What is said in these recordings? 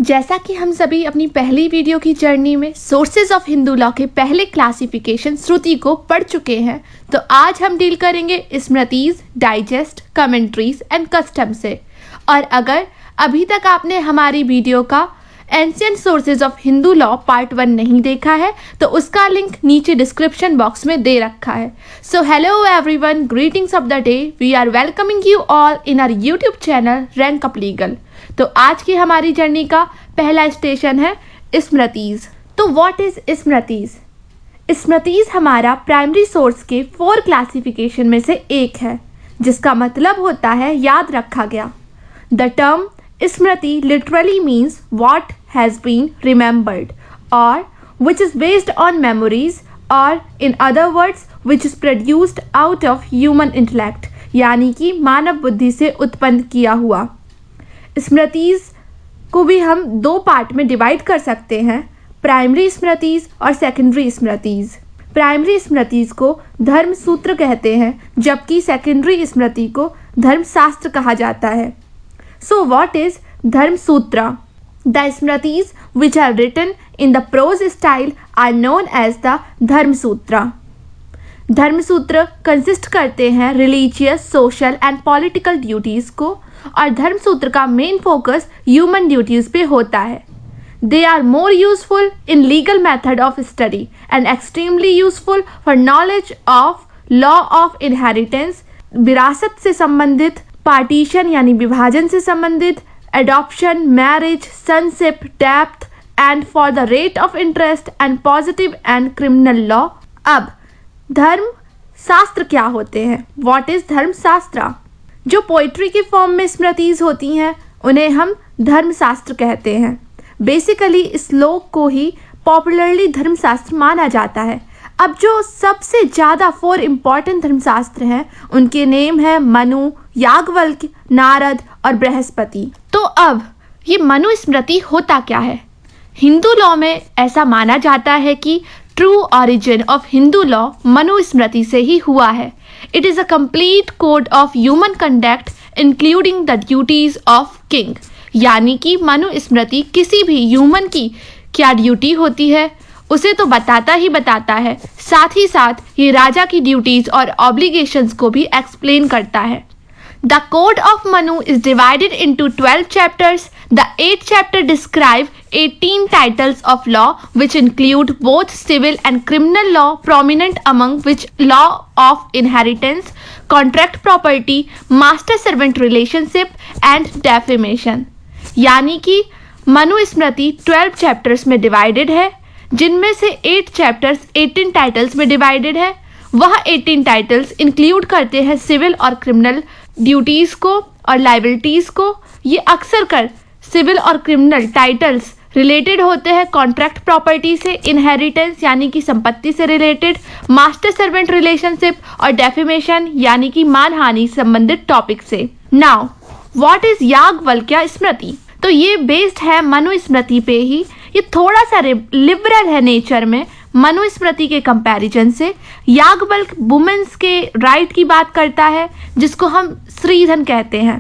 जैसा कि हम सभी अपनी पहली वीडियो की जर्नी में सोर्सेज ऑफ हिंदू लॉ के पहले क्लासिफिकेशन श्रुति को पढ़ चुके हैं, तो आज हम डील करेंगे smritis, digest, commentaries and custom से। और अगर अभी तक आपने हमारी वीडियो का ancient sources of Hindu law part 1 नहीं देखा है तो उसका लिंक नीचे डिस्क्रिप्शन बॉक्स में दे रखा है। So hello everyone, greetings of the day. We are welcoming you all in our YouTube channel Rank Up Legal. तो आज की हमारी जर्नी का पहला स्टेशन है स्मृतिज। तो व्हाट इज स्मृतिज? स्मृतिज हमारा प्राइमरी सोर्स के 4 क्लासिफिकेशन में से एक है, जिसका मतलब होता है याद रखा गया। The term Smriti literally means what has been remembered or which is based on memories, or in other words which is produced out of human intellect, यानी कि मानव बुद्धि से उत्पन्न किया हुआ। स्मृतिज को भी हम 2 पार्ट में डिवाइड कर सकते हैं, प्राइमरी स्मृतिज और सेकेंडरी स्मृतिज। प्राइमरी स्मृतिज को धर्म सूत्र कहते हैं, जबकि सेकेंडरी स्मृति को धर्मशास्त्र कहा जाता है। So what is Dharma Sutra? The Smritis which are written in the prose style are known as the Dharma Sutra. धर्म सूत्र कंसिस्ट करते हैं religious, social and political duties को, और धर्म सूत्र का मेन फोकस ह्यूमन ड्यूटीज़ पे होता है। They are more useful in legal method of study and extremely useful for knowledge of law of inheritance, विरासत से संबंधित, पार्टीशन यानी विभाजन से संबंधित, adoption, marriage, sonship, depth and for the rate of interest and positive and criminal law. अब धर्म शास्त्र क्या होते हैं? व्हाट इज धर्म शास्त्र? जो पोइट्री की फॉर्म में स्मृतिज होती हैं उन्हें हम धर्मशास्त्र कहते हैं। बेसिकली इस श्लोक को ही पॉपुलरली धर्मशास्त्र माना जाता है। अब जो सबसे ज़्यादा 4 इम्पॉर्टेंट धर्मशास्त्र हैं उनके नेम है मनु, याज्ञवल्क्य, नारद और बृहस्पति। तो अब ये मनुस्मृति होता क्या है? हिंदू लॉ में ऐसा माना जाता है कि true origin of Hindu law Manusmriti से ही हुआ है। It is a complete code of human conduct including the duties of king, यानी कि मनुस्मृति किसी भी ह्यूमन की क्या ड्यूटी होती है उसे तो बताता ही बताता है, साथ ही साथ ये राजा की ड्यूटीज़ और ऑब्लिगेशंस को भी एक्सप्लेन करता है। The Code of Manu is divided into 12 chapters. The 8th chapter describe 18 titles of law which include both civil and criminal law, prominent among which law of inheritance, contract property, master-servant relationship and defamation। यानी कि Manusmriti 12 chapters में divided है, जिनमें से 8 chapters 18 titles में divided है। वह 18 titles include करते हैं सिविल और क्रिमिनल ड्यूटीज़ को और लाइबिलिटीज़ को। ये अक्सर कर सिविल और क्रिमिनल टाइटल्स रिलेटेड होते हैं कॉन्ट्रैक्ट प्रॉपर्टी से, इनहेरिटेंस यानी कि संपत्ति से रिलेटेड, मास्टर सर्वेंट रिलेशनशिप और डेफेमेशन यानी कि मानहानि संबंधित टॉपिक से। नाउ व्हाट इज याज्ञवल्क्य स्मृति? तो ये बेस्ड है मनुस्मृति पे ही। ये थोड़ा सा लिबरल है नेचर में मनुस्मृति के कंपैरिजन से। याज्ञवल्क्य वुमेन्स के राइट की बात करता है, जिसको हम स्त्रीधन कहते हैं।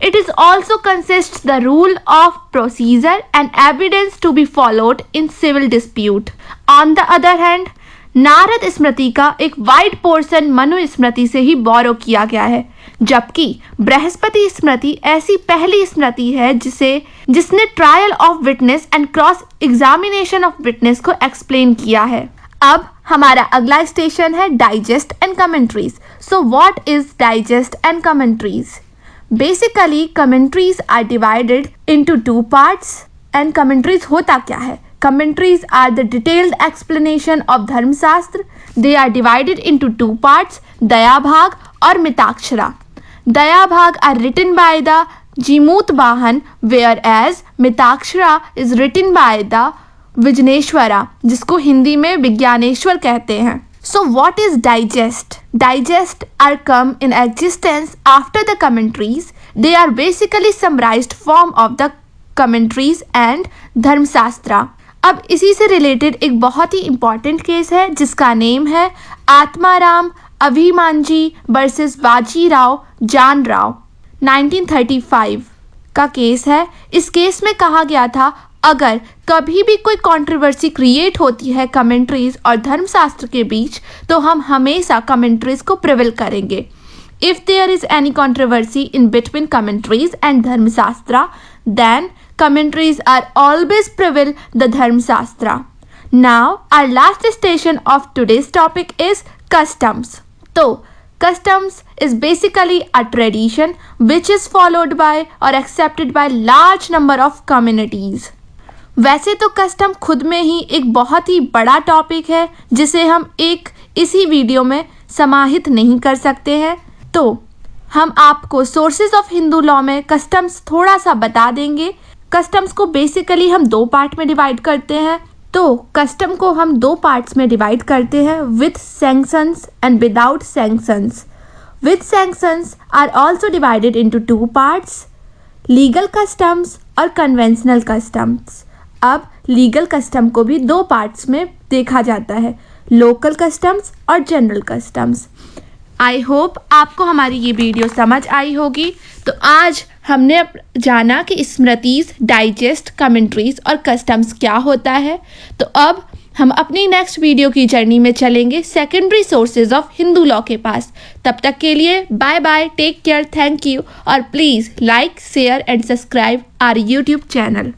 It is also consist the rule of procedure and evidence to be followed in civil dispute. On the other hand Narada Smriti का एक वाइड पोर्शन मनुस्मृति से ही बोरो किया गया है, जबकि बृहस्पति स्मृति ऐसी पहली स्मृति है जिसने trial of witness and cross examination of witness को एक्सप्लेन किया है। अब हमारा अगला स्टेशन है digest and commentaries. So what is digest and commentaries? Basically commentaries are divided into 2 parts. And commentaries होता क्या है? Commentaries are the detailed explanation of धर्मशास्त्र। They are divided into 2 parts, दया भाग और मिताक्षरा। दया भाग are written by the Jimutavahana, whereas Mitakshara is written by the Vijnaneshwara, जिसको हिंदी में विज्ञानेश्वर कहते हैं। So what is digest? Digest are come in existence after the commentaries. They are basically summarized form of the commentaries and धर्मशास्त्रा। अब इसी से रिलेटेड एक बहुत ही important case है जिसका नेम है आत्माराम अभिमानजी वर्सेस बाजीराव जानराव 1935। का केस है। इस केस में कहा गया था अगर कभी भी कोई कंट्रोवर्सी क्रिएट होती है कमेंट्रीज और धर्मशास्त्र के बीच तो हम हमेशा कमेंट्रीज को प्रिवेल करेंगे। If there is any controversy in between commentaries and Dharmashastra, then commentaries are always prevail the Dharmashastra. Now, our last station of today's topic is customs. So, customs is basically a tradition which is followed by or accepted by large number of communities. वैसे तो custom खुद में ही एक बहुत ही बड़ा topic है जिसे हम एक इसी वीडियो में समाहित नहीं कर सकते हैं, तो हम आपको सोर्सेज ऑफ हिंदू लॉ में कस्टम्स थोड़ा सा बता देंगे। कस्टम्स को बेसिकली हम दो पार्ट में डिवाइड करते हैं। तो कस्टम को हम दो पार्ट्स में डिवाइड करते हैं, with sanctions and without sanctions. With sanctions are also divided into two parts, legal customs और कन्वेंशनल कस्टम्स। अब लीगल कस्टम को भी दो पार्ट्स में देखा जाता है, लोकल कस्टम्स और जनरल कस्टम्स। आई होप आपको हमारी ये वीडियो समझ आई होगी। तो आज हमने जाना कि स्मृतिज, डाइजेस्ट, कमेंट्रीज और कस्टम्स क्या होता है। तो अब हम अपनी नेक्स्ट वीडियो की जर्नी में चलेंगे secondary sources of Hindu law के पास। तब तक के लिए bye bye, take care, thank you और please like, share and subscribe our YouTube channel.